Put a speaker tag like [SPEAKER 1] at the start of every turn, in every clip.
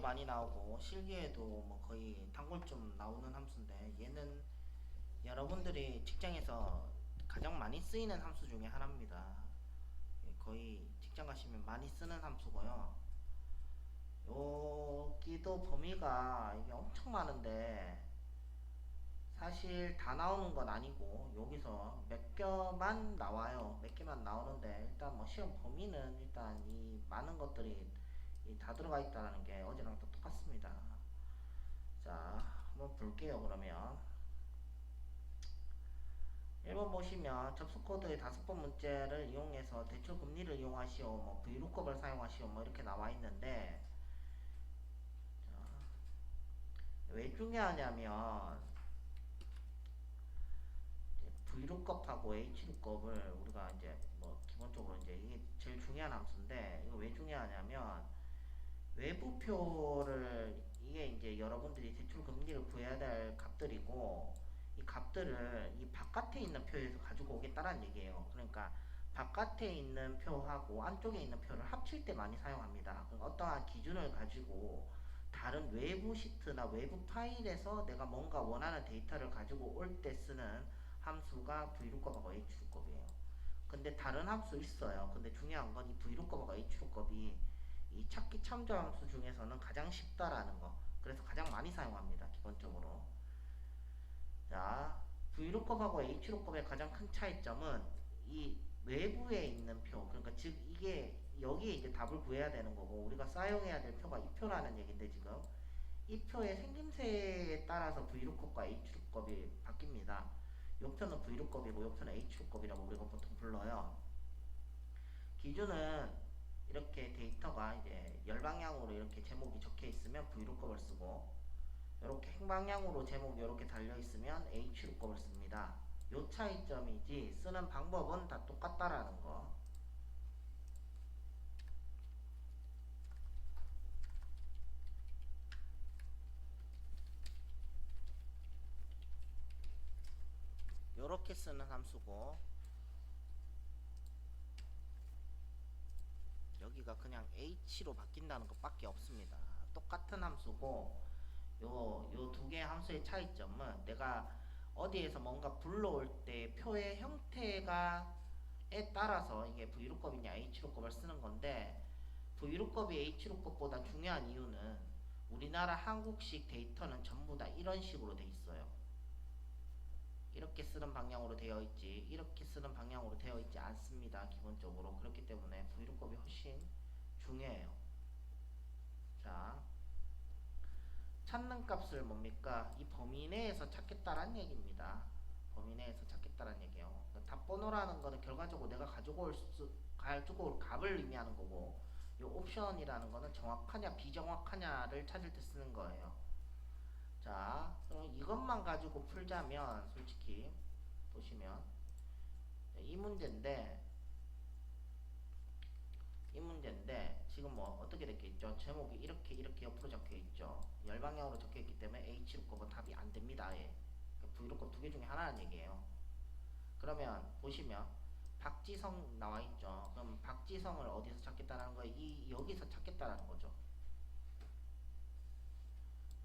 [SPEAKER 1] 많이 나오고 실기에도 뭐 거의 단골좀 나오는 함수인데, 얘는 여러분들이 직장에서 가장 많이 쓰이는 함수 중에 하나입니다. 거의 직장 가시면 많이 쓰는 함수고요. 여기도 범위가 이게 엄청 많은데, 사실 다 나오는 건 아니고 여기서 몇 개만 나와요. 몇 개만 나오는데, 일단 뭐 시험 범위는 일단 이 많은 것들이 다 들어가 있다는 게 어제랑 또 똑같습니다. 자, 한번 볼게요. 그러면 1번 보시면 접수 코드의 5번 문제를 이용해서 대출 금리를 이용하시오, 뭐 Vlookup을 사용하시오, 뭐 이렇게 나와 있는데, 왜 중요하냐면 Vlookup하고 Hlookup을 우리가 이제 뭐 기본적으로 이제 이게 제일 중요한 함수인데, 이거 왜 중요하냐면 외부표를, 이게 이제 여러분들이 대출 금리를 구해야 될 값들이고, 이 값들을 이 바깥에 있는 표에서 가지고 오겠다는 얘기예요. 그러니까 바깥에 있는 표하고 안쪽에 있는 표를 합칠 때 많이 사용합니다. 그러니까 어떠한 기준을 가지고 다른 외부 시트나 외부 파일에서 내가 뭔가 원하는 데이터를 가지고 올 때 쓰는 함수가 Vlookup하고 Hlookup이에요. 근데 다른 함수 있어요. 근데 중요한 건 이 Vlookup하고 Hlookup이 이 찾기 참조 함수 중에서는 가장 쉽다라는 거. 그래서 가장 많이 사용합니다. 기본적으로. 자, Vlookup하고 Hlookup의 가장 큰 차이점은 이 외부에 있는 표, 그러니까 즉 이게 여기에 이제 답을 구해야 되는 거고, 우리가 사용해야 될 표가 이 표라는 얘기인데, 지금 이 표의 생김새에 따라서 Vlookup과 Hlookup이 바뀝니다. 요 표는 Vlookup이고 요 표는 Hlookup이라고 우리가 보통 불러요. 기준은 이렇게 데이터가 이제 열방향으로 이렇게 제목이 적혀 있으면 Vlookup을 쓰고, 이렇게 행방향으로 제목이 이렇게 달려 있으면 Hlookup을 씁니다. 요 차이점이지 쓰는 방법은 다 똑같다라는 거. 요렇게 쓰는 함수고, 여기가 그냥 H로 바뀐다는 것밖에 없습니다. 똑같은 함수고, 요 두 개의 함수의 차이점은 내가 어디에서 뭔가 불러올 때 표의 형태가 에 따라서 이게 Vlookup이냐 Hlookup을 쓰는 건데, Vlookup이 Hlookup보다 중요한 이유는 우리나라 한국식 데이터는 전부 다 이런 식으로 돼 있어요. 이렇게 쓰는 방향으로 되어 있지, 이렇게 쓰는 방향으로 되어 있지 않습니다. 기본적으로. 그렇기 때문에 Vlookup이 훨씬 중요해요. 자, 찾는 값을 뭡니까? 이 범위 내에서 찾겠다란 얘기입니다. 범위 내에서 찾겠다란 얘기예요. 답번호라는 거는 결과적으로 내가 가지고 올 값을 의미하는 거고, 이 옵션이라는 거는 정확하냐 비정확하냐를 찾을 때 쓰는 거예요. 자, 그럼 이것만 가지고 풀자면 솔직히 보시면 이 문제인데, 지금 뭐 어떻게 됐겠죠? 제목이 이렇게 옆으로 적혀 있죠. 열방향으로 적혀 있기 때문에 H로급은 답이 안 됩니다. 예. V로급 두 개 중에 하나는 얘기예요. 그러면 보시면 박지성 나와 있죠. 그럼 박지성을 어디서 찾겠다는 거예요? 여기서 찾겠다라는 거죠.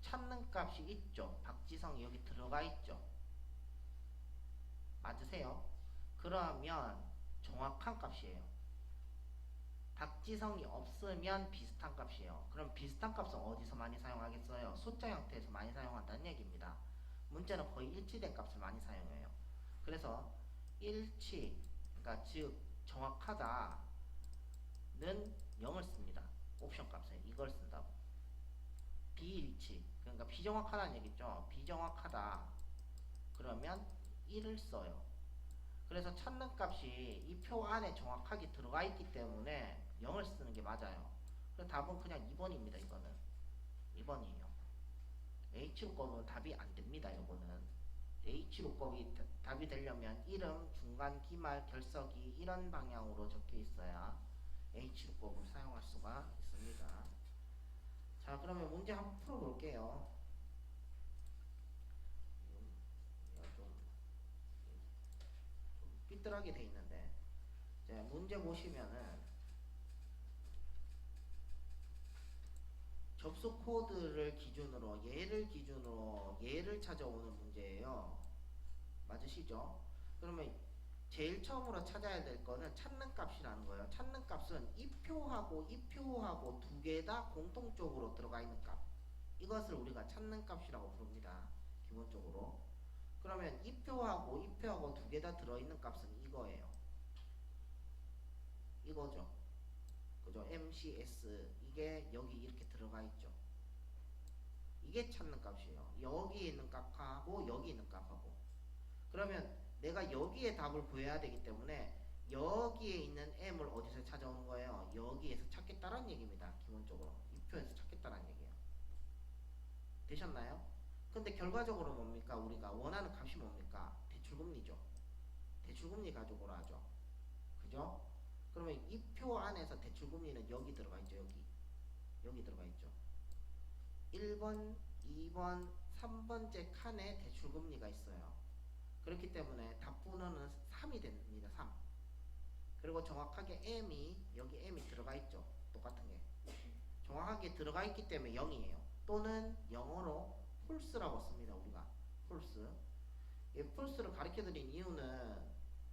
[SPEAKER 1] 찾는 값이 있죠. 박지성이 여기 들어가 있죠. 맞으세요? 그러면 정확한 값이에요. 박지성이 없으면 비슷한 값이에요. 그럼 비슷한 값은 어디서 많이 사용하겠어요? 숫자 형태에서 많이 사용한다는 얘기입니다. 문제는 거의 일치된 값을 많이 사용해요. 그래서 일치, 그러니까 즉 정확하다는 0을 씁니다. 옵션 값에 이걸 쓴다고. 비일치, 그러니까 비정확하다는 얘기죠. 비정확하다 그러면 1을 써요. 그래서 찾는 값이 이 표 안에 정확하게 들어가 있기 때문에 0을 쓰는 게 맞아요. 그래서 답은 그냥 2번입니다. 이거는 2번이에요. H로법은 답이 안 됩니다. 이거는 H로법이 답이 되려면 이름, 중간, 기말, 결석이 이런 방향으로 적혀 있어야 H로법을 사용할 수가 있습니다. 자, 그러면 문제 한번 풀어볼게요. 좀 삐뚤하게 돼 있는데, 문제 보시면은 접속 코드를 기준으로 얘를 찾아오는 문제예요. 맞으시죠? 그러면 제일 처음으로 찾아야 될 거는 찾는 값이라는 거예요. 찾는 값은 이 표하고 두 개 다 공통적으로 들어가 있는 값. 이것을 우리가 찾는 값이라고 부릅니다. 기본적으로. 그러면 이 표하고 두 개 다 들어있는 값은 이거예요. 이거죠. 그죠? MCS 이게 여기 이렇게 들어가 있죠. 이게 찾는 값이에요. 여기에 있는 값하고 여기 있는 값하고. 그러면 내가 여기에 답을 구해야 되기 때문에 여기에 있는 m을 어디서 찾아오는 거예요? 여기에서 찾겠다라는 얘기입니다. 기본적으로 이 표에서 찾겠다라는 얘기예요. 되셨나요? 근데 결과적으로 뭡니까? 우리가 원하는 값이 뭡니까? 대출금리죠. 대출금리 가지고 하죠. 그죠? 그러면 이 표 안에서 대출금리는 여기 들어가 있죠. 여기 들어가 있죠. 1번, 2번, 3번째 칸에 대출금리가 있어요. 그렇기 때문에 답번호는 3이 됩니다. 3. 그리고 정확하게 여기 M이 들어가 있죠. 똑같은 게. 정확하게 들어가 있기 때문에 0이에요. 또는 영어로 폴스라고 씁니다. 우리가. 폴스. 이 폴스를 가르쳐 드린 이유는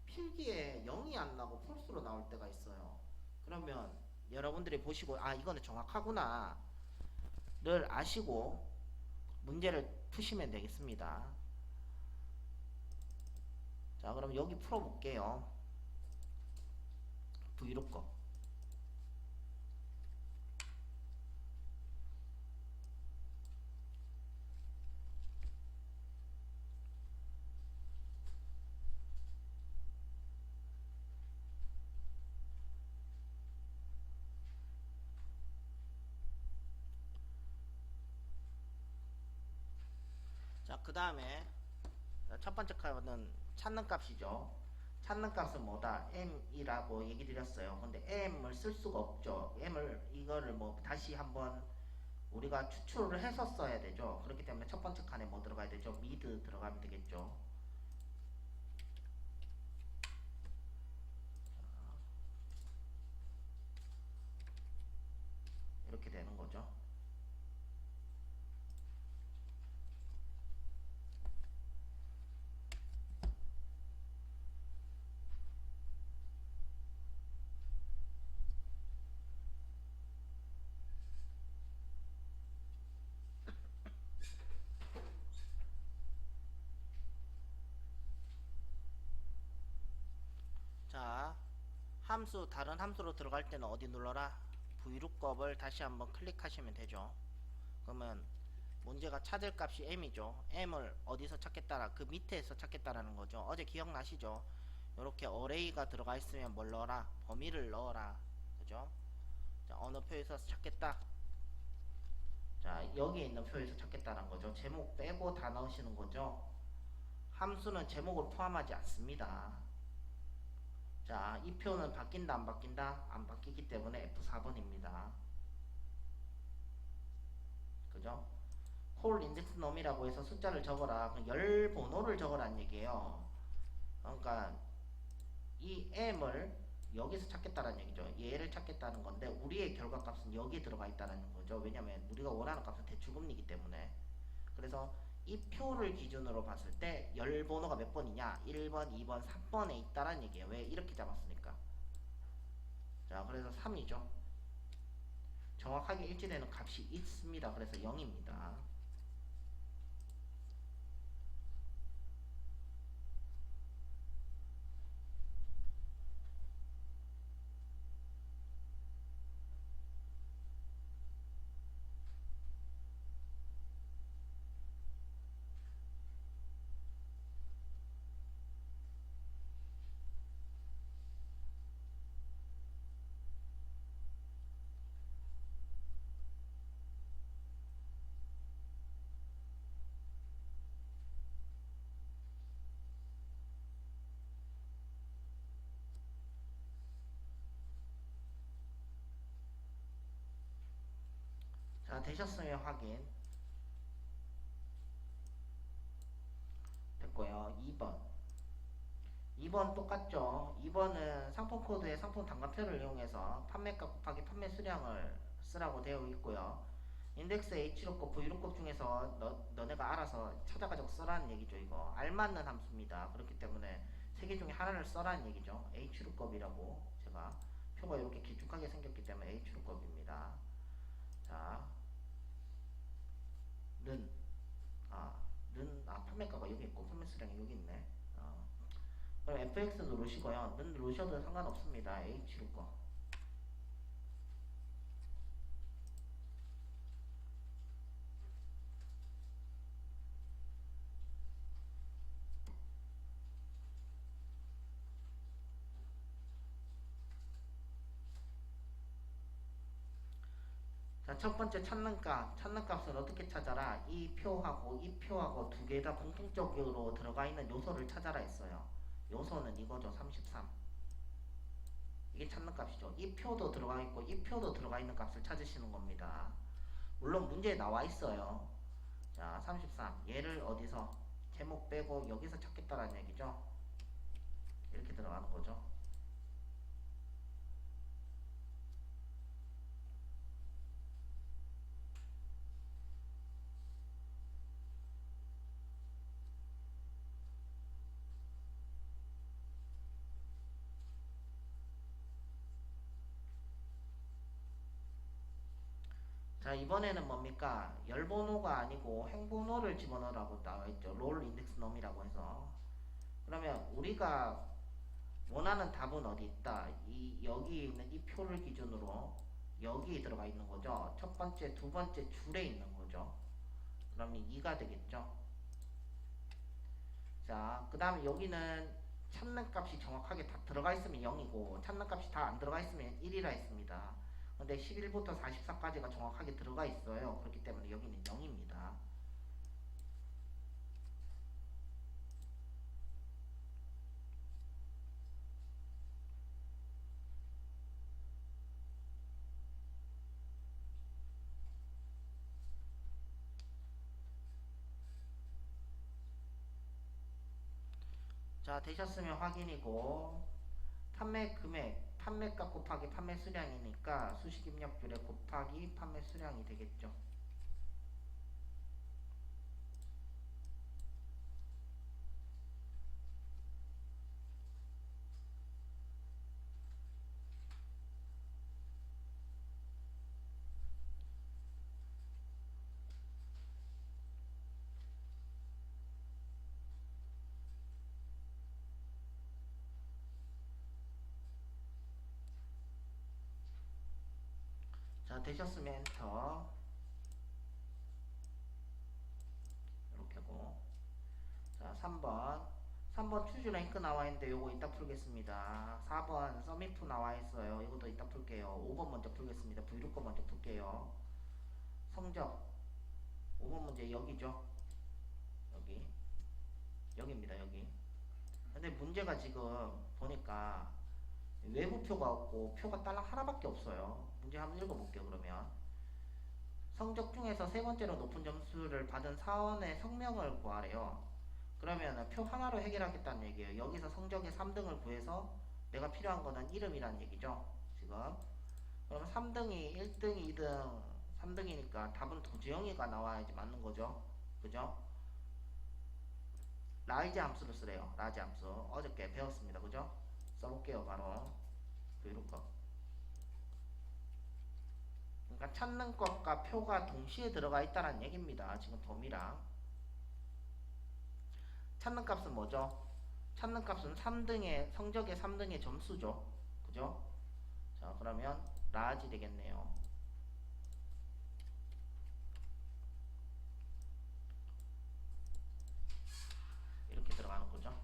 [SPEAKER 1] 필기에 0이 안 나고 폴스로 나올 때가 있어요. 그러면 여러분들이 보시고 이거는 정확하구나 를 아시고 문제를 푸시면 되겠습니다. 자, 그럼 여기 풀어볼게요. V로 거. 자, 그 다음에 첫 번째 값은 찾는 값이죠. 찾는 값은 뭐다? m이라고 얘기 드렸어요. 근데 m을 쓸 수가 없죠. 이거를 뭐 다시 한번 우리가 추출을 해서 써야 되죠. 그렇기 때문에 첫 번째 칸에 뭐 들어가야 되죠? mid 들어가면 되겠죠. 이렇게 되는 거죠. 자, 다른 함수로 들어갈 때는 어디 눌러라? vlookup 다시 한번 클릭하시면 되죠. 그러면 문제가 찾을 값이 m이죠. m을 어디서 찾겠다라? 그 밑에서 찾겠다라는 거죠. 어제 기억나시죠? 이렇게 어레이가 들어가 있으면 뭘 넣어라? 범위를 넣어라. 그죠? 자, 어느 표에서 찾겠다. 자, 여기에 있는 표에서 찾겠다는 거죠. 제목 빼고 다 넣으시는 거죠. 함수는 제목을 포함하지 않습니다. 자, 이 표는 바뀐다 안 바뀐다? 안 바뀌기 때문에 F4번입니다. 그죠? 콜 인덱스 놈이라고 해서 숫자를 적어라. 열 번호를 적어라는 얘기예요. 그러니까 이 m을 여기서 찾겠다는 얘기죠. 얘를 찾겠다는 건데 우리의 결과값은 여기 들어가 있다는 거죠. 왜냐면 우리가 원하는 값은 대출금리이기 때문에. 그래서 이 표를 기준으로 봤을 때 열 번호가 몇 번이냐? 1번, 2번, 3번에 있다는 얘기예요. 왜? 이렇게 잡았으니까. 자, 그래서 3이죠. 정확하게 일치되는 값이 있습니다. 그래서 0입니다. 자, 되셨으면 확인. 됐고요. 2번. 2번 똑같죠. 2번은 상품 코드의 상품 단가표를 이용해서 판매가 곱하기 판매 수량을 쓰라고 되어 있고요. 인덱스 H로급, V로급 중에서 너네가 알아서 찾아가지고 써라는 얘기죠. 이거 알맞는 함수입니다. 그렇기 때문에 세 개 중에 하나를 써라는 얘기죠. H로급이라고 제가 표가 이렇게 길쭉하게 생겼기 때문에 H로급입니다. 자, 는, 판매가가 여기 있고 판매 수량이 여기 있네. 그럼 fx 누르시고요. 는 누르셔도 상관없습니다. H로급. 자, 첫 번째 찾는 값은 어떻게 찾아라? 이 표하고 두 개 다 공통적으로 들어가 있는 요소를 찾아라 했어요. 요소는 이거죠. 33. 이게 찾는 값이죠. 이 표도 들어가 있고 이 표도 들어가 있는 값을 찾으시는 겁니다. 물론 문제에 나와 있어요. 자, 33. 얘를 어디서? 제목 빼고 여기서 찾겠다라는 얘기죠. 이렇게 들어가는 거죠. 자, 이번에는 뭡니까? 열번호가 아니고 행번호를 집어넣으라고 나와있죠. 롤 인덱스 넘이라고 해서. 그러면 우리가 원하는 답은 어디 있다? 여기 있는 이 표를 기준으로 여기 들어가 있는 거죠. 첫 번째, 두 번째 줄에 있는 거죠. 그러면 2가 되겠죠. 자, 그 다음에 여기는 찾는 값이 정확하게 다 들어가 있으면 0이고 찾는 값이 다 안 들어가 있으면 1이라 했습니다. 근데 11부터 44까지가 정확하게 들어가 있어요. 그렇기 때문에 여기는 0입니다. 자, 되셨으면 확인이고 판매 금액, 판매가 곱하기 판매 수량이니까 수식 입력률에 곱하기 판매 수량이 되겠죠. 자, 되셨으면 엔터. 이렇게 하고. 자, 3번 추주 랭크 나와 있는데 요거 이따 풀겠습니다. 4번 서미프 나와 있어요. 이것도 이따 풀게요. 5번 먼저 풀겠습니다. 브이로그 먼저 풀게요. 성적 5번 문제 여기죠. 여기입니다. 여기. 근데 문제가 지금 보니까 외부 표가 없고 표가 딸랑 하나밖에 없어요. 문제 한번 읽어볼게요. 그러면 성적 중에서 세 번째로 높은 점수를 받은 사원의 성명을 구하래요. 그러면 표 하나로 해결하겠다는 얘기예요. 여기서 성적의 3등을 구해서 내가 필요한 거는 이름이라는 얘기죠. 지금 그러면 3등이 1등, 2등, 3등이니까 답은 도지영이가 나와야지 맞는 거죠. 그죠? 라이즈 함수를 쓰래요. 라이즈 함수 어저께 배웠습니다. 그죠? 써볼게요. 바로 이렇게. 그러니까 찾는 것과 표가 동시에 들어가 있다는 얘기입니다. 지금 돔이랑 찾는 값은 뭐죠? 찾는 값은 3등의 성적의 3등의 점수죠. 그죠? 자, 그러면 라지 되겠네요. 이렇게 들어가는 거죠.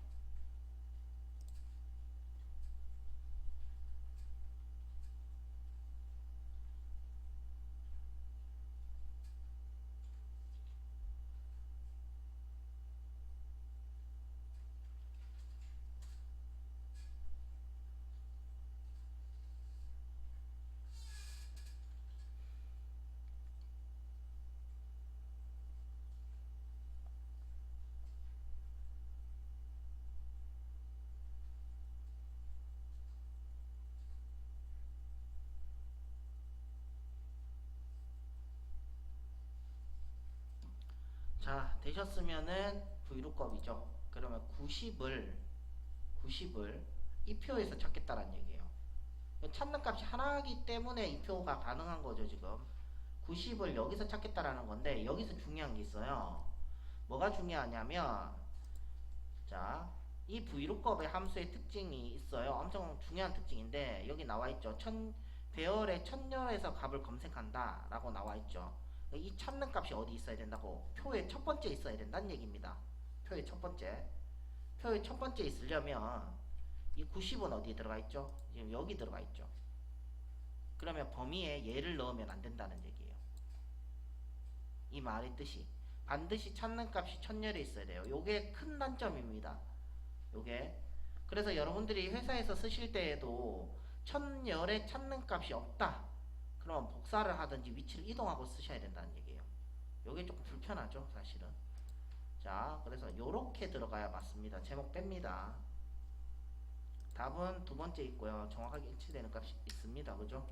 [SPEAKER 1] 자, 되셨으면은 Vlookup이죠. 그러면 90을 이 표에서 찾겠다라는 얘기예요. 찾는 값이 하나이기 때문에 이 표가 가능한 거죠, 지금. 90을 여기서 찾겠다라는 건데, 여기서 중요한 게 있어요. 뭐가 중요하냐면, 자, 이 Vlookup의 함수의 특징이 있어요. 엄청 중요한 특징인데, 여기 나와 있죠. 배열의 천열에서 값을 검색한다 라고 나와 있죠. 이 찾는 값이 어디 있어야 된다고? 표의 첫 번째 있어야 된다는 얘기입니다. 표의 첫 번째. 표의 첫 번째 있으려면 이 90은 어디에 들어가 있죠? 지금 여기 들어가 있죠. 그러면 범위에 얘를 넣으면 안 된다는 얘기예요. 이 말의 뜻이 반드시 찾는 값이 천열에 있어야 돼요. 요게 큰 단점입니다. 요게 그래서 여러분들이 회사에서 쓰실 때에도 천열에 찾는 값이 없다. 그러면 복사를 하든지 위치를 이동하고 쓰셔야 된다는 얘기예요. 요게 조금 불편하죠, 사실은. 자, 그래서 요렇게 들어가야 맞습니다. 제목 뺍니다. 답은 두 번째 있고요. 정확하게 일치되는 값이 있습니다. 그죠?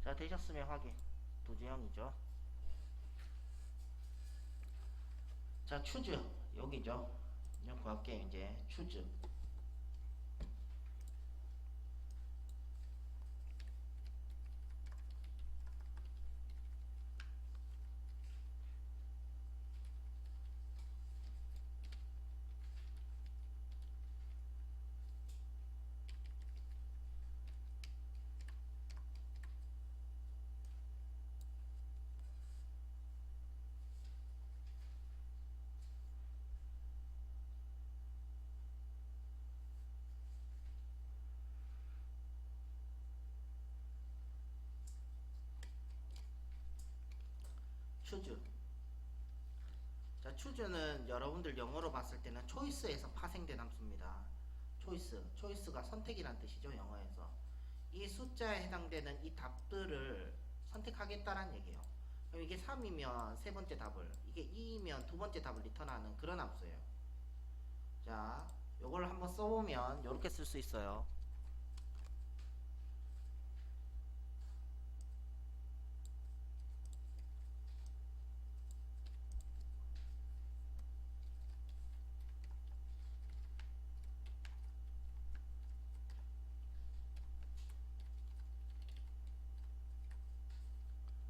[SPEAKER 1] 자, 되셨으면 확인. 도주형이죠. 자, 추즈. 여기죠. 그냥 구할게요, 이제. 추즈. 추즈. 자, 추즈는 여러분들 영어로 봤을 때는 초이스에서 파생된 함수입니다. 초이스가 선택이란 뜻이죠, 영어에서. 이 숫자에 해당되는 이 답들을 선택하겠다는 얘기예요. 그럼 이게 3이면 세 번째 답을, 이게 2이면 두 번째 답을 리턴하는 그런 함수예요. 자, 요걸 한번 써보면 이렇게 쓸 수 있어요.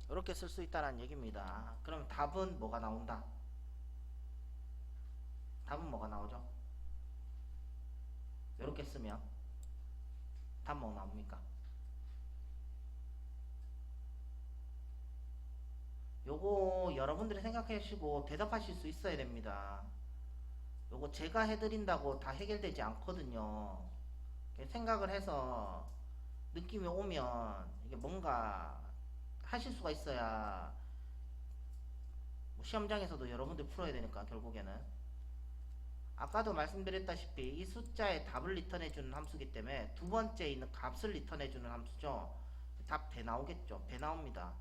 [SPEAKER 1] 이렇게 쓸 수 있다는 얘기입니다. 그럼 답은 뭐가 나온다? 답은 뭐가 나오죠? 이렇게 쓰면 답 뭐 나옵니까? 요거 여러분들이 생각하시고 대답하실 수 있어야 됩니다. 요거 제가 해드린다고 다 해결되지 않거든요. 생각을 해서 느낌이 오면 이게 뭔가 하실 수가 있어야 뭐 시험장에서도 여러분들 풀어야 되니까 결국에는 아까도 말씀드렸다시피 이 숫자의 답을 리턴해주는 함수기 때문에 두 번째 있는 값을 리턴해주는 함수죠. 답 배 나오겠죠. 배 나옵니다.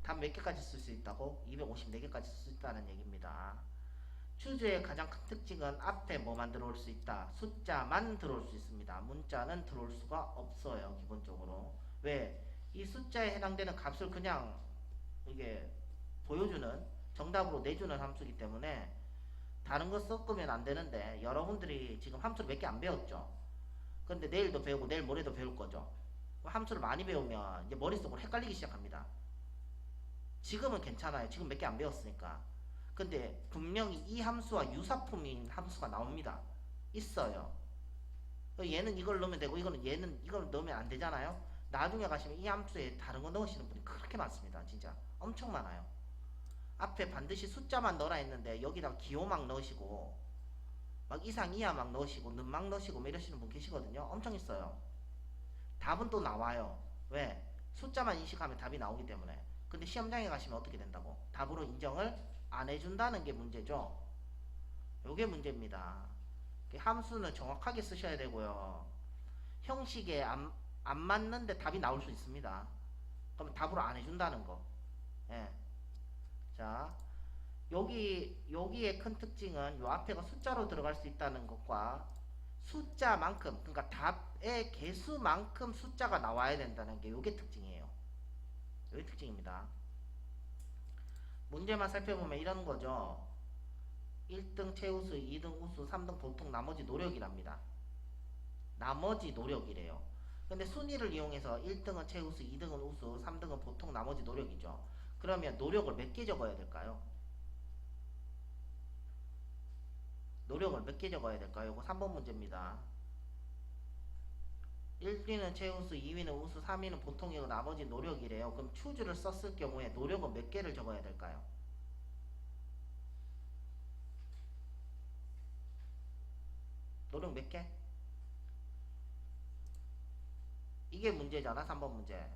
[SPEAKER 1] 답 몇 개까지 쓸 수 있다고? 254개까지 쓸 수 있다는 얘기입니다. 추즈의 가장 큰 특징은 앞에 뭐만 들어올 수 있다. 숫자만 들어올 수 있습니다. 문자는 들어올 수가 없어요. 기본적으로. 왜? 이 숫자에 해당되는 값을 그냥 이게 보여주는 정답으로 내주는 함수이기 때문에 다른 거 섞으면 안 되는데 여러분들이 지금 함수를 몇 개 안 배웠죠. 근데 내일도 배우고 내일 모레도 배울 거죠. 함수를 많이 배우면 이제 머릿속으로 헷갈리기 시작합니다. 지금은 괜찮아요. 지금 몇 개 안 배웠으니까. 근데 분명히 이 함수와 유사품인 함수가 나옵니다. 있어요. 얘는 이걸 넣으면 되고 얘는 이걸 넣으면 안 되잖아요. 나중에 가시면 이 함수에 다른 거 넣으시는 분이 그렇게 많습니다. 진짜 엄청 많아요. 앞에 반드시 숫자만 넣으라 했는데 여기다가 기호막 넣으시고 막 이상 이하 막 넣으시고 는막 넣으시고 뭐 이러시는 분 계시거든요. 엄청 있어요. 답은 또 나와요. 왜? 숫자만 인식하면 답이 나오기 때문에. 근데 시험장에 가시면 어떻게 된다고? 답으로 인정을 안 해준다는 게 문제죠. 요게 문제입니다. 함수는 정확하게 쓰셔야 되고요. 형식에 안 맞는데 답이 나올 수 있습니다. 그럼 답으로 안 해준다는 거. 예. 자, 여기의 큰 특징은 요 앞에가 숫자로 들어갈 수 있다는 것과 숫자만큼, 그러니까 답의 개수만큼 숫자가 나와야 된다는 게 요게 특징이에요. 요게 특징입니다. 문제만 살펴보면 이런 거죠. 1등 최우수, 2등 우수, 3등 보통, 나머지 노력이랍니다. 나머지 노력이래요. 근데 순위를 이용해서 1등은 최우수, 2등은 우수, 3등은 보통, 나머지 노력이죠. 그러면 노력을 몇 개 적어야 될까요? 노력을 몇 개 적어야 될까요? 이거 3번 문제입니다. 1위는 최우수, 2위는 우수, 3위는 보통이고 나머지 노력이래요. 그럼 추주를 썼을 경우에 노력은 몇 개를 적어야 될까요? 노력 몇 개? 이게 문제잖아, 3번 문제.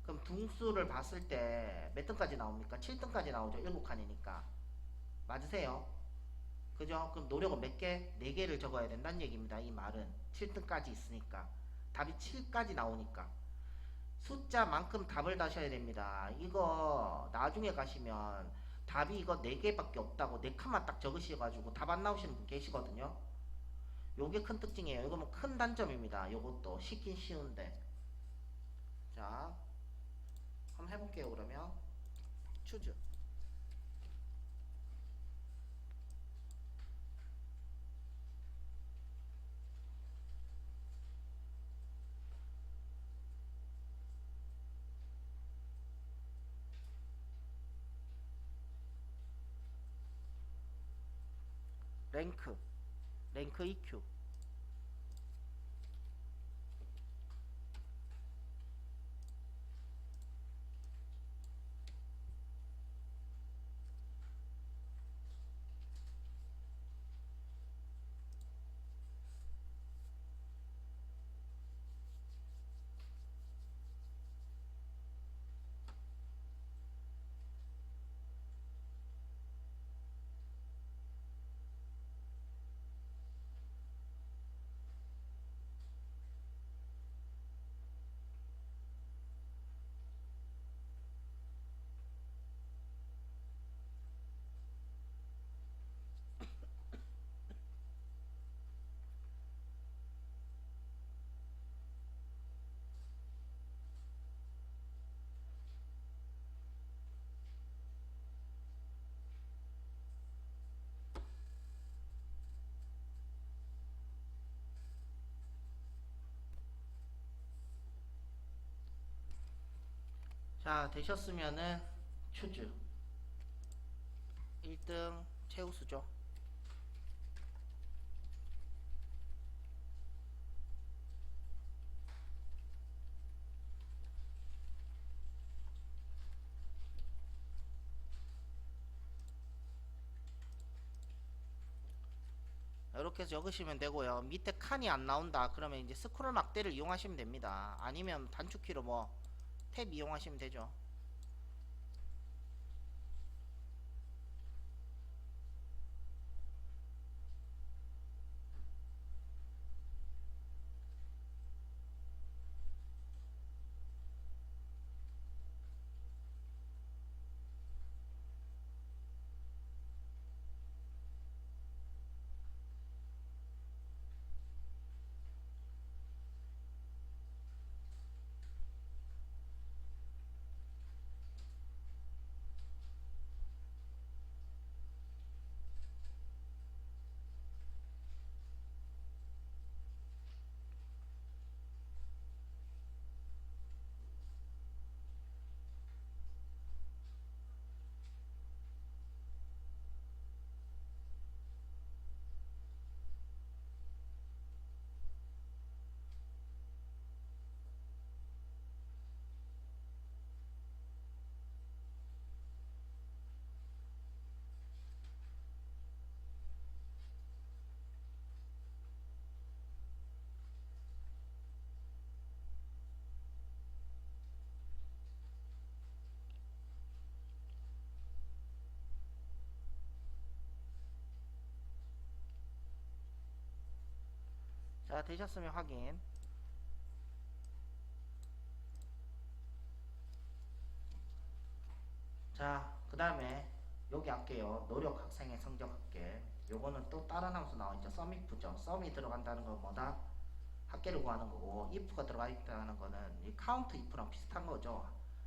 [SPEAKER 1] 그럼 등수를 봤을 때 몇 등까지 나옵니까? 7등까지 나오죠. 7칸이니까. 맞으세요? 그죠? 그럼 노력은 몇 개? 4개를 적어야 된다는 얘기입니다. 이 말은. 7등까지 있으니까. 답이 7까지 나오니까. 숫자만큼 답을 다셔야 됩니다. 이거 나중에 가시면 답이 이거 4개밖에 없다고 4칸만 딱 적으셔가지고 답 안 나오시는 분 계시거든요. 요게 큰 특징이에요. 이거 뭐 큰 단점입니다. 요것도 쉽긴 쉬운데. 자, 한번 해볼게요. 그러면 추즈, 랭크, 랭크 EQ. 자, 되셨으면은 추즈 1등 최우수죠. 이렇게 적으시면 되고요. 밑에 칸이 안 나온다 그러면 이제 스크롤 막대를 이용하시면 됩니다. 아니면 단축키로 뭐 탭 이용하시면 되죠. 자, 되셨으면 확인. 자, 그 다음에 여기 할게요. 노력 학생의 성적 합계. 요거는 또 다른 함수 나와있죠. 썸이프죠. 썸이 들어간다는 건 뭐다? 합계를 구하는 거고, if가 들어가 있다는 거는 이 카운트 if랑 비슷한 거죠.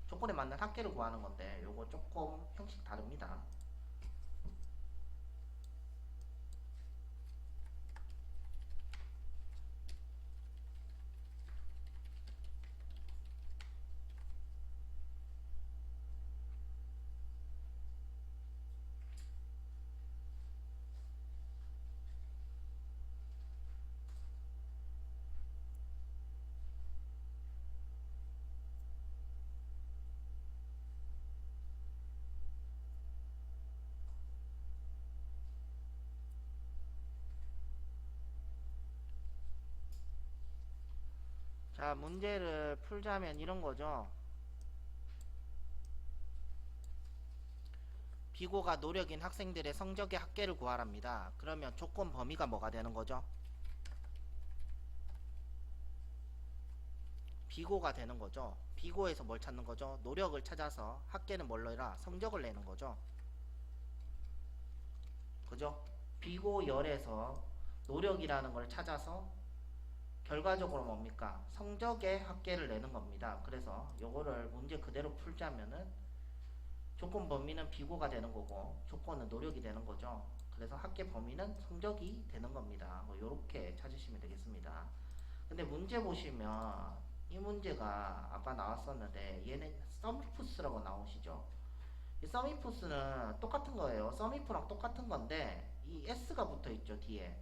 [SPEAKER 1] 조건에 맞는 합계를 구하는 건데 요거 조금 형식 다릅니다. 자, 문제를 풀자면 이런 거죠. 비고가 노력인 학생들의 성적의 합계를 구하랍니다. 그러면 조건 범위가 뭐가 되는 거죠? 비고가 되는 거죠. 비고에서 뭘 찾는 거죠? 노력을 찾아서 합계는 뭘로 해라? 성적을 내는 거죠. 그죠? 비고 열에서 노력이라는 걸 찾아서 결과적으로 뭡니까? 성적의 합계를 내는 겁니다. 그래서 요거를 문제 그대로 풀자면은 조건 범위는 비고가 되는 거고 조건은 노력이 되는 거죠. 그래서 합계 범위는 성적이 되는 겁니다. 뭐 요렇게 찾으시면 되겠습니다. 근데 문제 보시면 이 문제가 아까 나왔었는데 얘는 썸이프스라고 나오시죠. 이 썸이프스는 똑같은 거예요. 썸이프랑 똑같은 건데 이 s가 붙어 있죠 뒤에.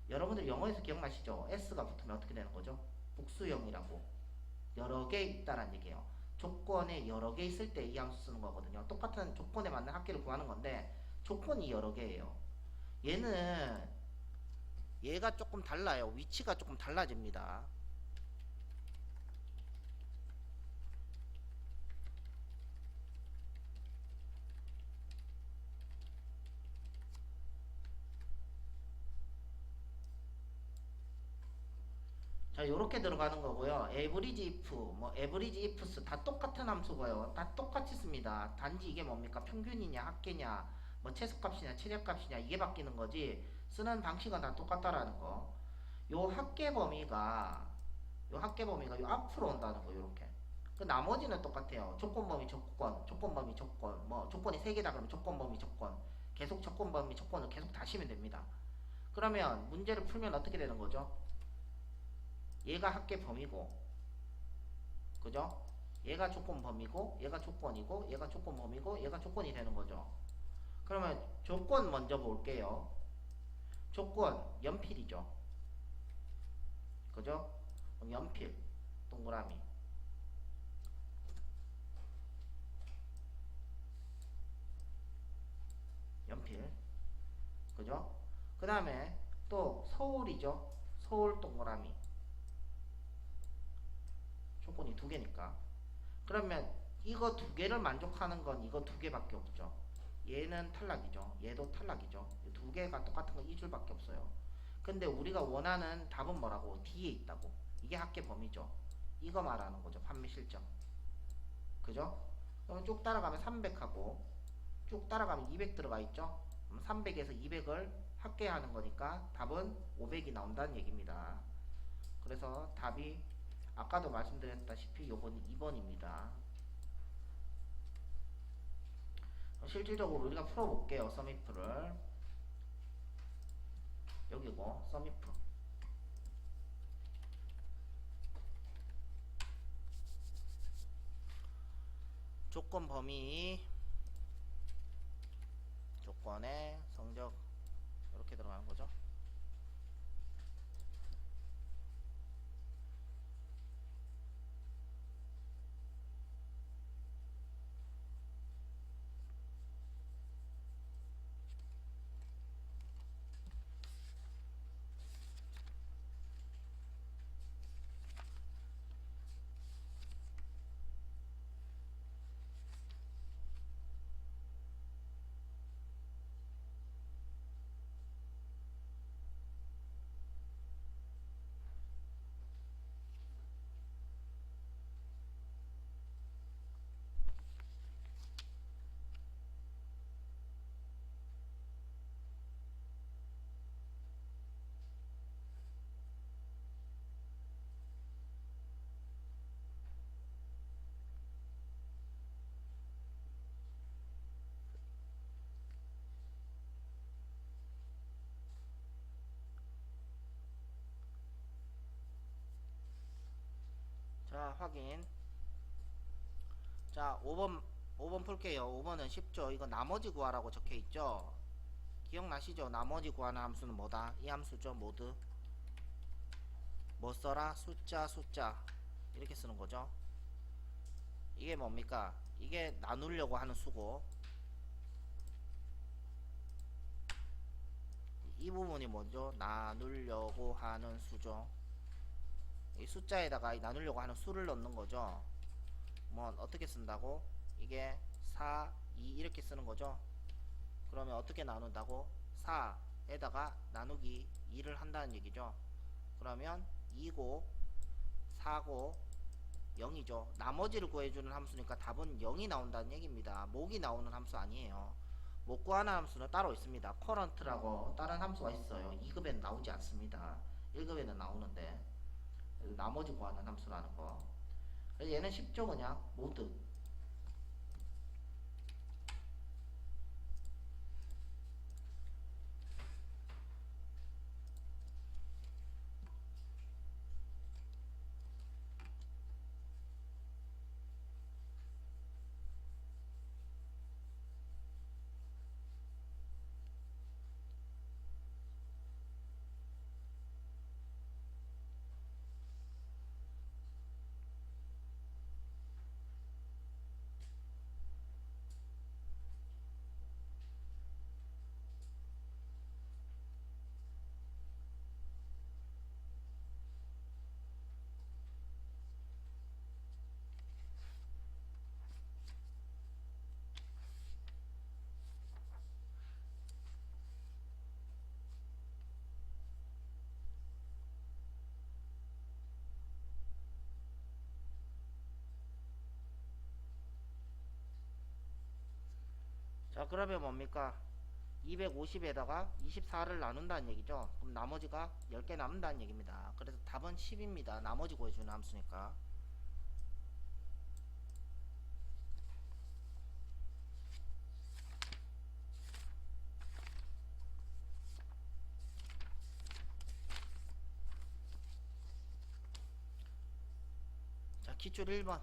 [SPEAKER 1] 여러분들 영어에서 기억나시죠? s가 붙으면 어떻게 되는 거죠? 복수형이라고 여러 개 있다란 얘기예요. 조건에 여러 개 있을 때 이 함수 쓰는 거거든요. 똑같은 조건에 맞는 합계를 구하는 건데 조건이 여러 개예요. 얘는 얘가 조금 달라요. 위치가 조금 달라집니다. 자, 요렇게 들어가는 거고요. average if, 뭐 average ifs 다 똑같은 함수고요. 다 똑같이 씁니다. 단지 이게 뭡니까? 평균이냐, 합계냐, 뭐 최소값이냐, 최대값이냐 이게 바뀌는 거지. 쓰는 방식은 다 똑같다라는 거. 요 합계 범위가 요 앞으로 온다는 거 요렇게. 그 나머지는 똑같아요. 조건 범위 조건, 조건 범위 조건, 뭐 조건이 세 개다 그러면 조건 범위 조건, 계속 조건 범위 조건을 계속 다시면 됩니다. 그러면 문제를 풀면 어떻게 되는 거죠? 얘가 합계 범위고, 그죠? 얘가 조건 범위고, 얘가 조건이고, 얘가 조건 범위고, 얘가 조건이 되는 거죠. 그러면 조건 먼저 볼게요. 조건 연필이죠. 그죠? 그럼 연필 동그라미 연필 그죠? 그 다음에 또 서울이죠. 서울 동그라미 조건이 두 개니까. 그러면 이거 두 개를 만족하는 건 이거 두 개밖에 없죠. 얘는 탈락이죠. 얘도 탈락이죠. 두 개가 똑같은 건 이 줄밖에 없어요. 근데 우리가 원하는 답은 뭐라고? D에 있다고. 이게 합계 범위죠. 이거 말하는 거죠. 판매 실적. 그죠? 그럼 쭉 따라가면 300하고 쭉 따라가면 200 들어가 있죠. 그럼 300에서 200을 합계하는 거니까 답은 500이 나온다는 얘기입니다. 그래서 답이 아까도 말씀드렸다시피 요건 2번입니다. 실질적으로 우리가 풀어볼게요. 썸이프를 여기고 썸이프 조건 범위 조건의 성적 이렇게 들어가는 거죠. 자, 확인. 자, 5번 풀게요. 5번은 쉽죠. 이거 나머지 구하라고 적혀 있죠. 기억나시죠? 나머지 구하는 함수는 뭐다? 이 함수죠. 모드. 뭐 써라? 숫자 이렇게 쓰는 거죠. 이게 뭡니까? 이게 나누려고 하는 수고, 이 부분이 뭐죠? 나누려고 하는 수죠. 이 숫자에다가 이 나누려고 하는 수를 넣는 거죠. 뭐 어떻게 쓴다고? 이게 4, 2 이렇게 쓰는 거죠. 그러면 어떻게 나눈다고? 4에다가 나누기 2를 한다는 얘기죠. 그러면 2고 4고 0이죠. 나머지를 구해주는 함수니까 답은 0이 나온다는 얘기입니다. 목이 나오는 함수 아니에요. 목 구하는 함수는 따로 있습니다. 커런트라고 다른 함수가 있어요. 2급에는 나오지 않습니다. 1급에는 나오는데 나머지 구하는 함수라는 거. 그래서 얘는 쉽죠. 그냥 모드. 자, 그러면 뭡니까? 250에다가 24를 나눈다는 얘기죠. 그럼 나머지가 10개 남는다는 얘기입니다. 그래서 답은 10입니다. 나머지 구해주는 함수니까. 자, 기출 1번.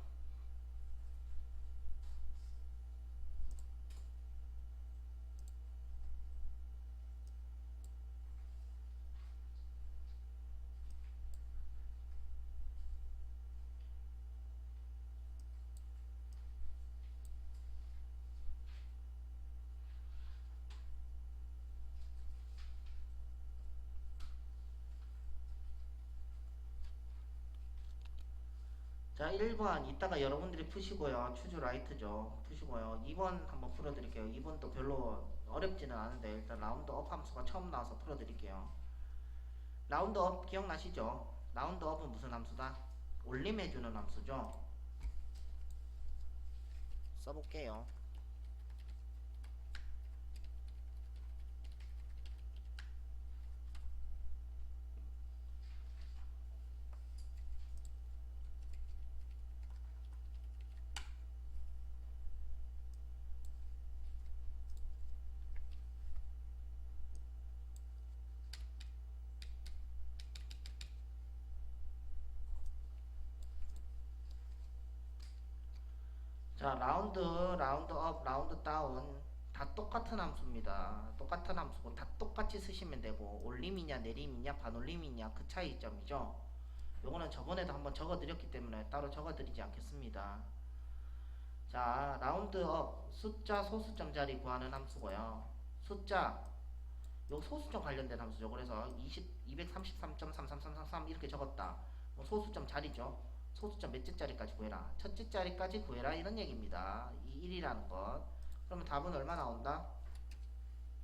[SPEAKER 1] 자, 1번 이따가 여러분들이 푸시고요. 추주 라이트죠. 푸시고요. 2번 한번 풀어드릴게요. 2번도 별로 어렵지는 않은데 일단 라운드 업 함수가 처음 나와서 풀어드릴게요. 라운드 업 기억나시죠? 라운드 업은 무슨 함수다? 올림해주는 함수죠. 써볼게요. 자, 라운드 업, 라운드 다운 다 똑같은 함수입니다. 똑같은 함수고 다 똑같이 쓰시면 되고 올림이냐 내림이냐 반올림이냐 그 차이점이죠. 요거는 저번에도 한번 적어드렸기 때문에 따로 적어드리지 않겠습니다. 자, 라운드 업 숫자 소수점 자리 구하는 함수고요. 숫자 요 소수점 관련된 함수죠. 그래서 233.33333 이렇게 적었다. 뭐 소수점 자리죠. 소수점 몇째 자리까지 구해라. 첫째 자리까지 구해라 이런 얘기입니다. 이 1이라는 것. 그러면 답은 얼마 나온다?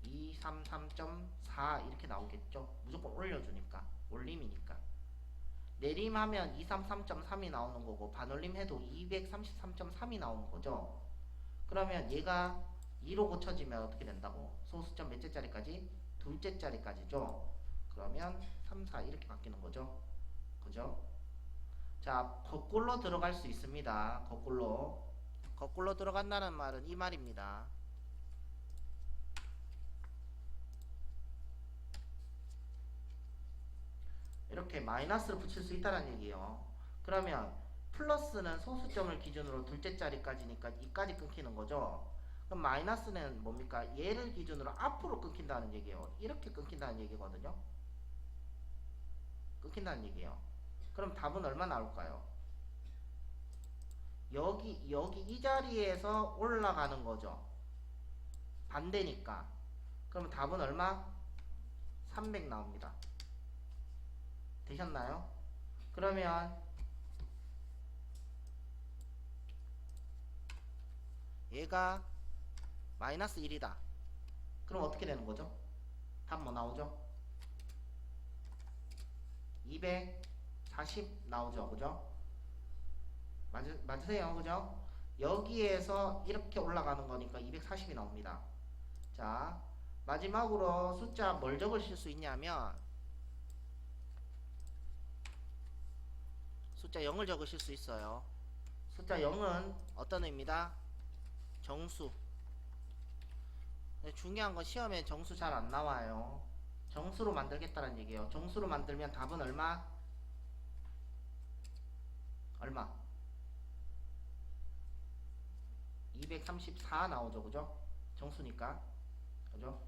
[SPEAKER 1] 233.4 이렇게 나오겠죠. 무조건 올려주니까. 올림이니까. 내림하면 233.3이 나오는 거고 반올림 해도 233.3이 나오는 거죠. 그러면 얘가 2로 고쳐지면 어떻게 된다고? 소수점 몇째 자리까지? 둘째 자리까지죠. 그러면 3, 4 이렇게 바뀌는 거죠. 그죠? 자, 거꾸로 들어갈 수 있습니다. 거꾸로 들어간다는 말은 이 말입니다. 이렇게 마이너스를 붙일 수 있다는 얘기예요. 그러면 플러스는 소수점을 기준으로 둘째 자리까지니까 2까지 끊기는 거죠. 그럼 마이너스는 뭡니까? 얘를 기준으로 앞으로 끊긴다는 얘기예요. 이렇게 끊긴다는 얘기거든요. 끊긴다는 얘기예요. 그럼 답은 얼마 나올까요? 여기 이 자리에서 올라가는 거죠. 반대니까. 그럼 답은 얼마? 300 나옵니다. 되셨나요? 그러면 얘가 마이너스 1이다. 그럼 어떻게 되는 거죠? 답 뭐 나오죠? 240 나오죠. 그죠? 맞으세요. 그죠? 여기에서 이렇게 올라가는 거니까 240이 나옵니다. 자, 마지막으로 숫자 뭘 적으실 수 있냐면 숫자 0을 적으실 수 있어요. 숫자 0은 어떤 의미다? 정수. 근데 중요한 건 시험에 정수 잘 안 나와요. 정수로 만들겠다는 얘기예요. 정수로 만들면 답은 얼마? 얼마? 234 나오죠. 그죠? 정수니까. 그죠?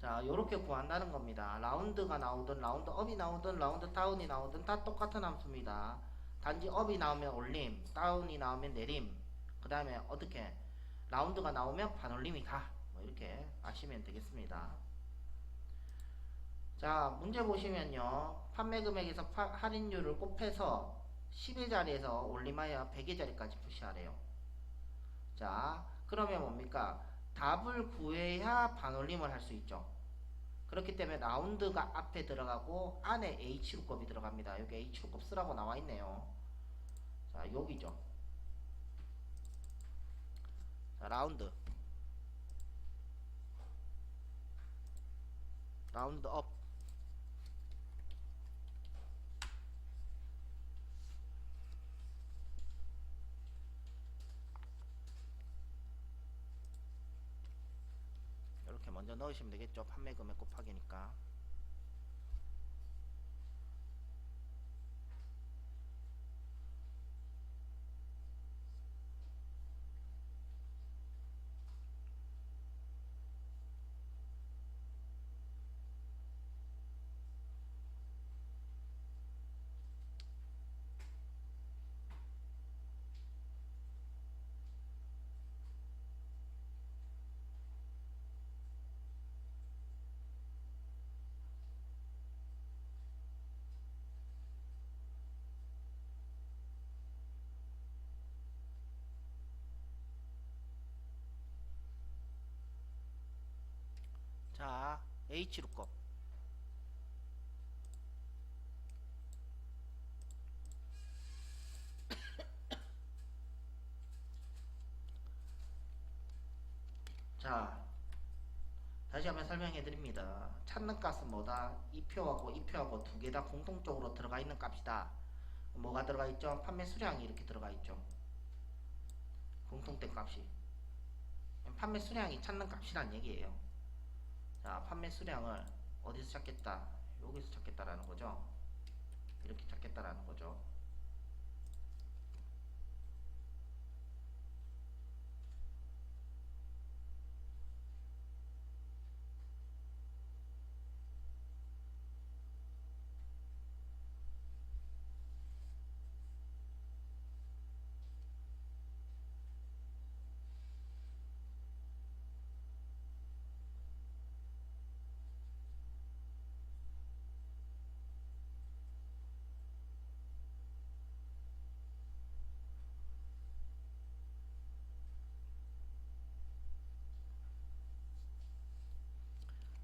[SPEAKER 1] 자, 요렇게 구한다는 겁니다. 라운드가 나오든 라운드 업이 나오든 라운드 다운이 나오든 다 똑같은 함수입니다. 단지 업이 나오면 올림, 다운이 나오면 내림, 그 다음에 어떻게 라운드가 나오면 반올림이다. 뭐 이렇게 아시면 되겠습니다. 자, 문제 보시면요. 판매 금액에서 할인율을 곱해서 10의 자리에서 올림하여 100의 자리까지 푸시하래요. 자, 그러면 뭡니까? 답을 구해야 반올림을 할 수 있죠. 그렇기 때문에 라운드가 앞에 들어가고 안에 H루급이 들어갑니다. 여기 H루급 쓰라고 나와 있네요. 자, 여기죠. 자, 라운드 업. 이렇게 먼저 넣으시면 되겠죠. 판매 금액 곱하기니까. 자, H루급. 자, 다시 한번 설명해 드립니다. 찾는 값은 뭐다? 이 표하고 두 개 다 공통적으로 들어가 있는 값이다. 뭐가 들어가 있죠? 판매 수량이 이렇게 들어가 있죠. 공통된 값이. 판매 수량이 찾는 값이란 얘기예요. 자, 판매 수량을 어디서 찾겠다? 여기서 찾겠다라는 거죠. 이렇게 찾겠다라는 거죠.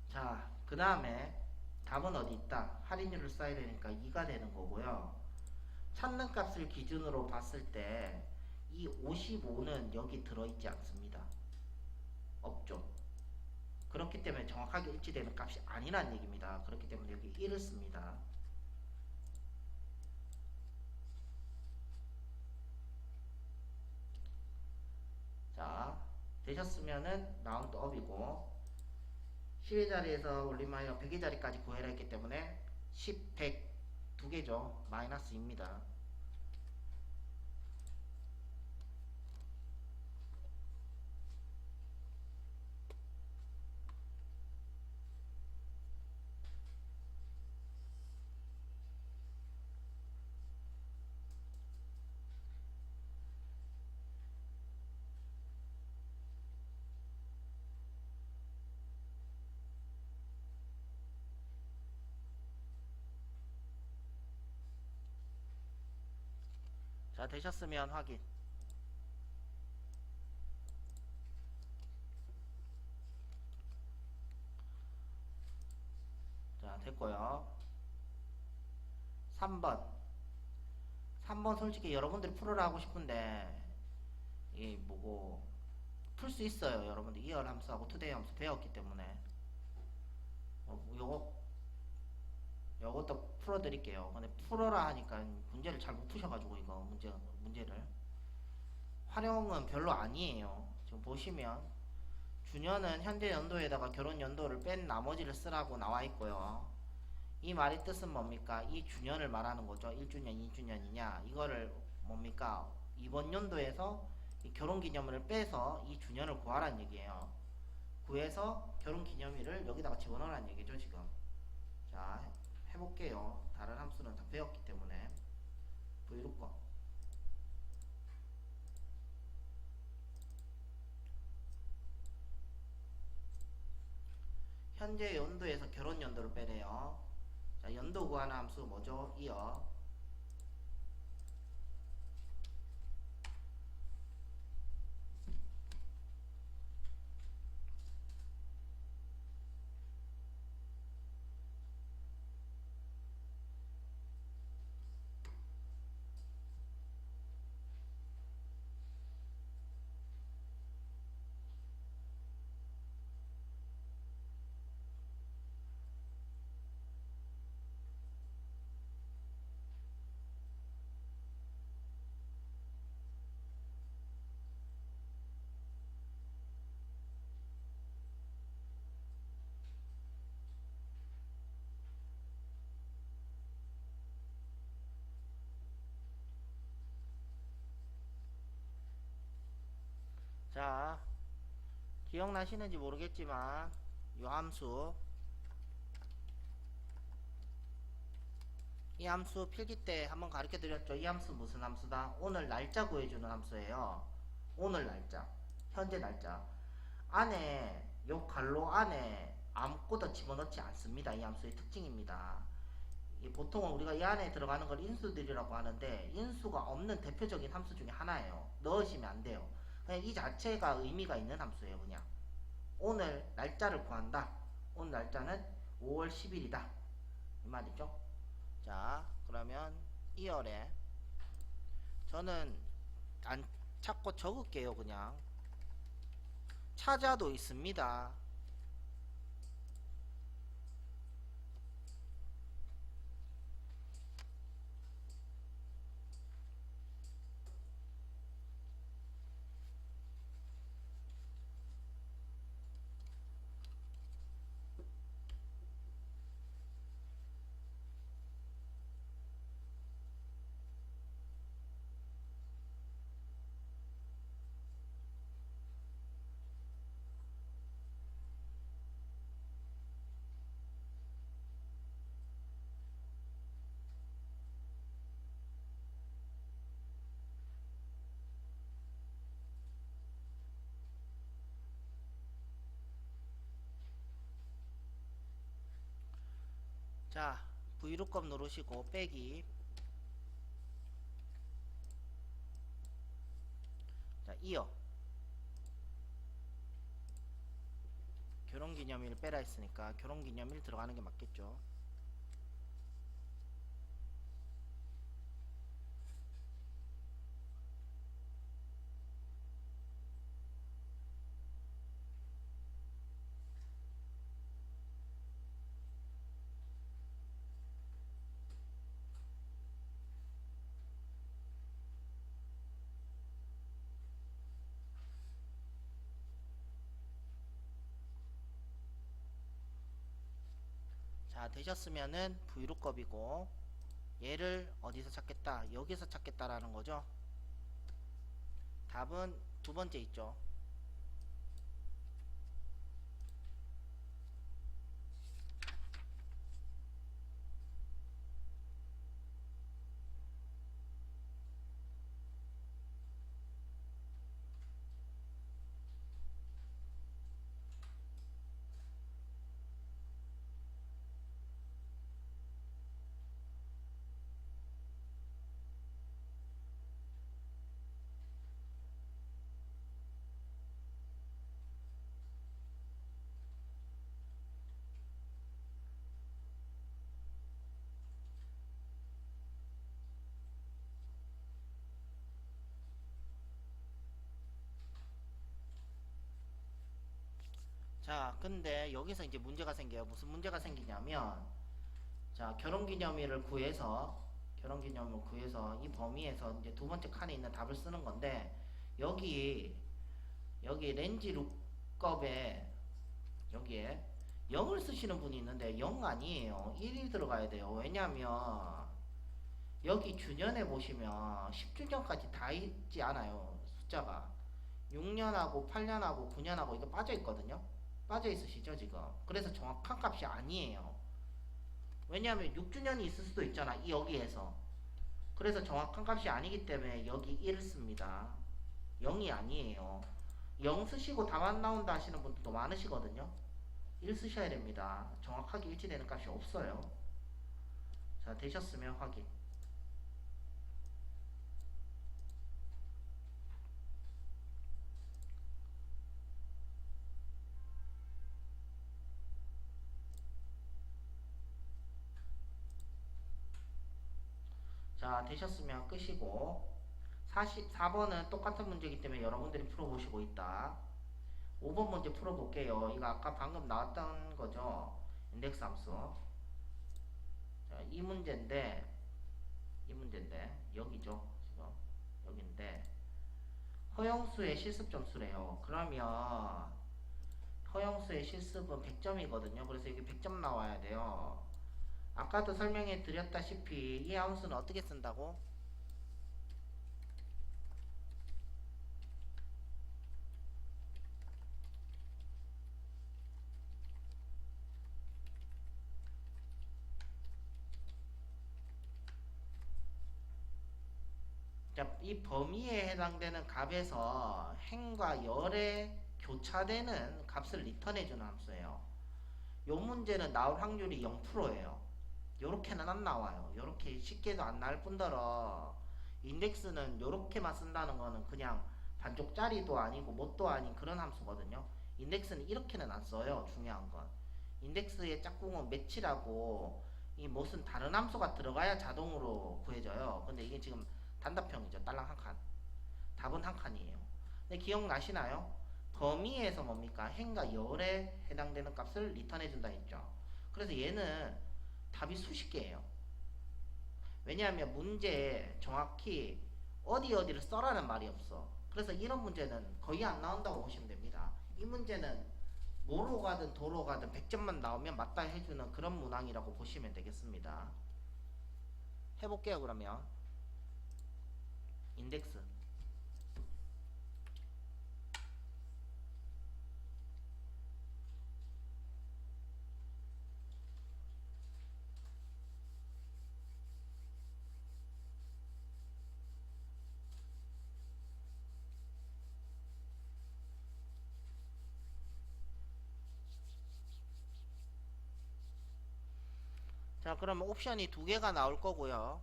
[SPEAKER 1] 자, 그 다음에 답은 어디 있다? 할인율을 써야 되니까 2가 되는 거고요. 찾는 값을 기준으로 봤을 때 이 55는 여기 들어있지 않습니다. 없죠. 그렇기 때문에 정확하게 일치되는 값이 아니란 얘기입니다. 그렇기 때문에 여기 1을 씁니다. 자, 되셨으면은 라운드 업이고 10의 자리에서 올림하여 100의 자리까지 구해라 했기 때문에 10, 100 두 개죠. 마이너스입니다. 자, 되셨으면 확인. 자, 됐고요. 3번. 3번 솔직히 여러분들이 풀으라 하고 싶은데 이 뭐고 풀 수 있어요. 여러분들 이열 함수하고 투데이 함수 배웠기 때문에 요것도 풀어드릴게요. 근데 풀어라 하니까 문제를 잘 못 푸셔가지고 이거 문제를 활용은 별로 아니에요. 지금 보시면 주년은 현재 연도에다가 결혼 연도를 뺀 나머지를 쓰라고 나와 있고요. 이 말의 뜻은 뭡니까? 이 주년을 말하는 거죠. 1주년, 2주년이냐? 이거를 뭡니까? 이번 연도에서 이 결혼기념일을 빼서 이 주년을 구하라는 얘기예요. 구해서 결혼기념일을 여기다가 집어넣으라는 얘기죠, 지금. 자, 해볼게요. 다른 함수는 다 배웠기 때문에. 브이로거. 현재 연도에서 결혼 연도를 빼래요. 자, 연도 구하는 함수 뭐죠? 이어. 자, 기억나시는지 모르겠지만 이 함수, 이 함수 필기 때 한번 가르쳐 드렸죠. 이 함수 무슨 함수다? 오늘 날짜 구해주는 함수예요. 오늘 날짜, 현재 날짜 안에, 요 갈로 안에 아무것도 집어넣지 않습니다. 이 함수의 특징입니다. 보통은 우리가 이 안에 들어가는 걸 인수들이라고 하는데 인수가 없는 대표적인 함수 중에 하나예요. 넣으시면 안 돼요. 그냥 이 자체가 의미가 있는 함수예요. 그냥 오늘 날짜를 구한다. 오늘 날짜는 5월 10일이다. 이 말이죠. 자, 그러면 2월에 저는 안 찾고 적을게요. 그냥 찾아도 있습니다. 자, Vlookup 누르시고 빼기. 자, 이어 결혼기념일 빼라 했으니까 결혼기념일 들어가는 게 맞겠죠. 자, 되셨으면은 Vlookup이고 얘를 어디서 찾겠다? 여기서 찾겠다라는 거죠. 답은 두 번째 있죠. 자, 근데 여기서 이제 문제가 생겨요. 무슨 문제가 생기냐면, 자, 결혼기념일 구해서 이 범위에서 이제 두 번째 칸에 있는 답을 쓰는 건데, 여기, 여기 렌지 룩업에, 여기에 0을 쓰시는 분이 있는데, 0 아니에요. 1이 들어가야 돼요. 왜냐면, 여기 주년에 보시면 10주년까지 다 있지 않아요. 숫자가. 6년하고 8년하고 9년하고 이거 빠져 있거든요. 빠져 있으시죠, 지금? 그래서 정확한 값이 아니에요. 왜냐하면 6주년이 있을 수도 있잖아, 여기에서. 그래서 정확한 값이 아니기 때문에 여기 1을 씁니다. 0이 아니에요. 0 쓰시고 답 안 나온다 하시는 분들도 많으시거든요. 1 쓰셔야 됩니다. 정확하게 일치되는 값이 없어요. 자, 되셨으면 확인. 자, 되셨으면 끄시고 44번은 똑같은 문제이기 때문에 여러분들이 풀어보시고 있다. 5번 문제 풀어볼게요. 이거 아까 방금 나왔던 거죠. 인덱스 함수. 자, 이 문제인데 여기죠. 지금 여기인데 허영수의 실습 점수래요. 그러면 허영수의 실습은 100점이거든요. 그래서 여기 100점 나와야 돼요. 아까도 설명해 드렸다시피 이 함수는 어떻게 쓴다고? 자, 이 범위에 해당되는 값에서 행과 열에 교차되는 값을 리턴해주는 함수예요. 요 문제는 나올 확률이 0%예요. 요렇게는 안 나와요. 요렇게 쉽게도 안 나올 뿐더러 인덱스는 요렇게만 쓴다는 거는 그냥 반쪽짜리도 아니고 뭣도 아닌 그런 함수거든요. 인덱스는 이렇게는 안 써요. 중요한 건. 인덱스의 짝꿍은 매치라고 이 무슨 다른 함수가 들어가야 자동으로 구해져요. 근데 이게 지금 단답형이죠. 딸랑 한 칸. 답은 한 칸이에요. 근데 기억나시나요? 범위에서 뭡니까? 행과 열에 해당되는 값을 리턴해준다 했죠. 그래서 얘는 답이 수십 개예요. 왜냐하면 문제에 정확히 어디를 써라는 말이 없어. 그래서 이런 문제는 거의 안 나온다고 보시면 됩니다. 이 문제는 뭐로 가든 도로 가든 100점만 나오면 맞다 해주는 그런 문항이라고 보시면 되겠습니다. 해볼게요, 그러면. 인덱스. 자, 그러면 옵션이 두 개가 나올 거고요.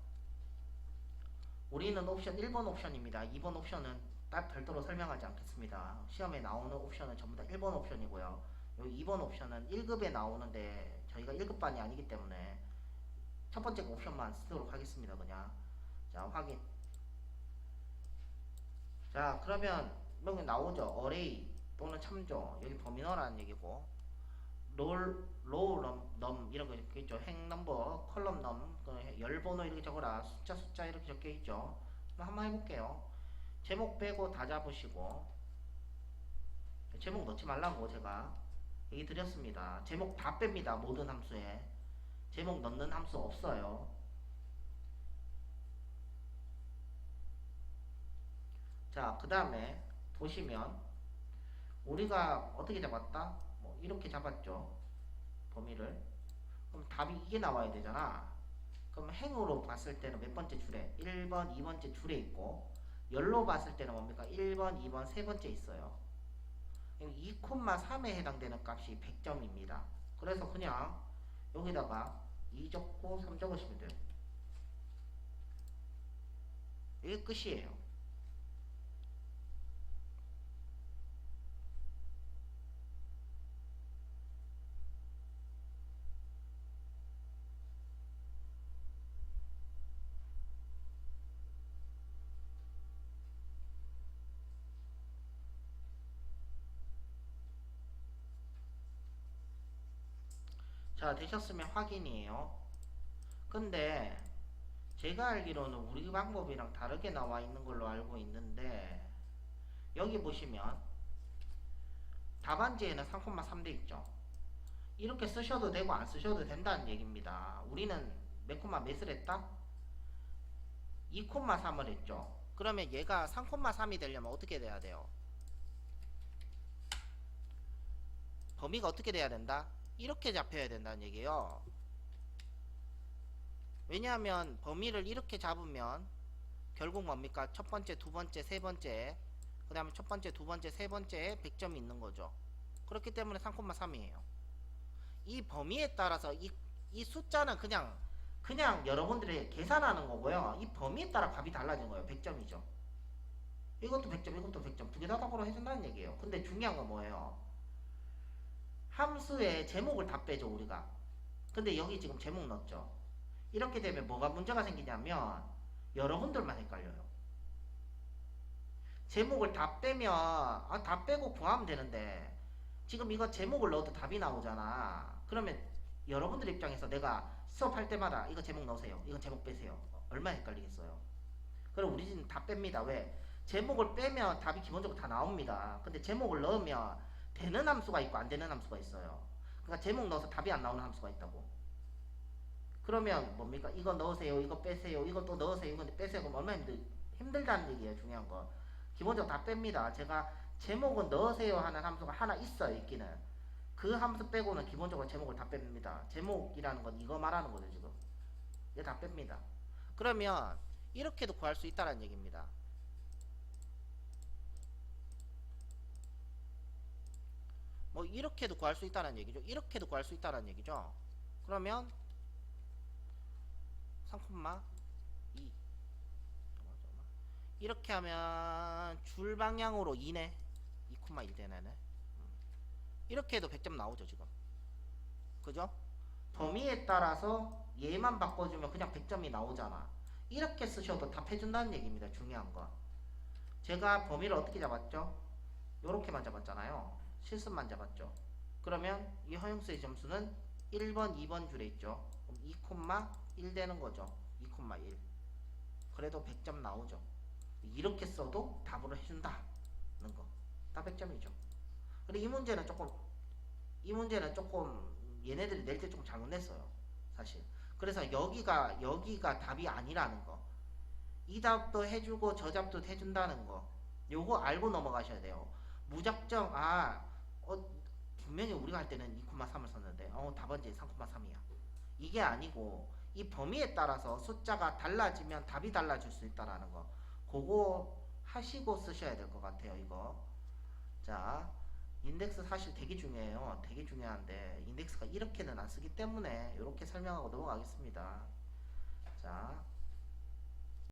[SPEAKER 1] 우리는 옵션 1번 옵션입니다. 2번 옵션은 딱 별도로 설명하지 않겠습니다. 시험에 나오는 옵션은 전부 다 1번 옵션이고요. 여기 2번 옵션은 1급에 나오는데 저희가 1급반이 아니기 때문에 첫 번째 옵션만 쓰도록 하겠습니다. 그냥. 자, 확인. 자, 그러면 여기 나오죠. 어레이 또는 참조. 여기 범위 넣으라는 얘기고. 로우 넘 이런 거 이렇게 있죠. 행 넘버, 컬럼 넘, 열 번호 이렇게 적어라. 숫자 이렇게 적혀 있죠. 한번 해볼게요. 제목 빼고 다 잡으시고 제목 넣지 말라고 제가 얘기 드렸습니다. 제목 다 뺍니다. 모든 함수에 제목 넣는 함수 없어요. 자, 그 다음에 보시면 우리가 어떻게 잡았다? 뭐 이렇게 잡았죠. 범위를. 그럼 답이 이게 나와야 되잖아. 그럼 행으로 봤을 때는 몇 번째 줄에? 1번, 2번째 줄에 있고, 열로 봤을 때는 뭡니까? 1번, 2번, 세 번째 있어요. 2,3에 해당되는 값이 100점입니다. 그래서 그냥 여기다가 2 적고 3 적으시면 돼요. 이게 끝이에요. 자, 되셨으면 확인이에요. 근데 제가 알기로는 우리 방법이랑 다르게 나와 있는 걸로 알고 있는데, 여기 보시면 답안지에는 3,3 돼 있죠. 이렇게 쓰셔도 되고 안 쓰셔도 된다는 얘기입니다. 우리는 몇 콤마 몇을 했다? 2,3을 했죠. 그러면 얘가 3,3이 되려면 어떻게 돼야 돼요? 범위가 어떻게 돼야 된다? 이렇게 잡혀야 된다는 얘기예요. 왜냐하면 범위를 이렇게 잡으면 결국 뭡니까? 첫 번째, 두 번째, 세 번째, 그 다음에 첫 번째, 두 번째, 세 번째에 100점이 있는 거죠. 그렇기 때문에 3,3이에요. 이 범위에 따라서 이 숫자는 그냥 여러분들이 계산하는 거고요. 이 범위에 따라 값이 달라진 거예요. 100점이죠. 이것도 100점, 이것도 100점. 두 개 다 답으로 해준다는 얘기예요. 근데 중요한 건 뭐예요? 함수의 제목을 다 빼죠, 우리가. 근데 여기 지금 제목 넣었죠. 이렇게 되면 뭐가 문제가 생기냐면 여러분들만 헷갈려요. 제목을 다 빼면 다 빼고 구하면 되는데 지금 이거 제목을 넣어도 답이 나오잖아. 그러면 여러분들 입장에서 내가 수업할 때마다 이거 제목 넣으세요. 이거 제목 빼세요. 얼마나 헷갈리겠어요. 그럼 우리 집은 다 뺍니다. 왜? 제목을 빼면 답이 기본적으로 다 나옵니다. 근데 제목을 넣으면 되는 함수가 있고 안 되는 함수가 있어요. 그러니까 제목 넣어서 답이 안 나오는 함수가 있다고. 그러면 뭡니까? 이거 넣으세요. 이거 빼세요. 이거 또 넣으세요. 이거 빼세요. 그럼 얼마나 힘들다는 얘기예요. 중요한 거. 기본적으로 다 뺍니다. 제가 제목은 넣으세요 하는 함수가 하나 있어요. 있기는. 그 함수 빼고는 기본적으로 제목을 다 뺍니다. 제목이라는 건 이거 말하는 거죠. 지금. 이거 다 뺍니다. 그러면 이렇게도 구할 수 있다는 얘기입니다. 뭐 이렇게도 구할 수 있다는 얘기죠. 이렇게도 구할 수 있다는 얘기죠. 그러면 3,2 이렇게 하면 줄 방향으로 2네. 2,1 되네. 이렇게 해도 100점 나오죠 지금. 그죠? 범위에 따라서 얘만 바꿔주면 그냥 100점이 나오잖아. 이렇게 쓰셔도 답해준다는 얘기입니다. 중요한 건. 제가 범위를 어떻게 잡았죠? 요렇게만 잡았잖아요. 실습만 잡았죠. 그러면 이 허용수의 점수는 1번, 2번 줄에 있죠. 그럼 2,1 되는 거죠. 2,1. 그래도 100점 나오죠. 이렇게 써도 답으로 해준다는 거. 다 100점이죠. 근데 이 문제는 조금 얘네들이 낼 때 좀 잘못 냈어요. 사실. 그래서 여기가 답이 아니라는 거. 이 답도 해주고 저 답도 해준다는 거. 요거 알고 넘어가셔야 돼요. 무작정 분명히 우리가 할 때는 2,3을 썼는데 답안지 3,3이야. 이게 아니고 이 범위에 따라서 숫자가 달라지면 답이 달라질 수 있다라는 거. 그거 하시고 쓰셔야 될 것 같아요. 이거. 자, 인덱스 사실 되게 중요해요. 되게 중요한데 인덱스가 이렇게는 안 쓰기 때문에 이렇게 설명하고 넘어가겠습니다. 자,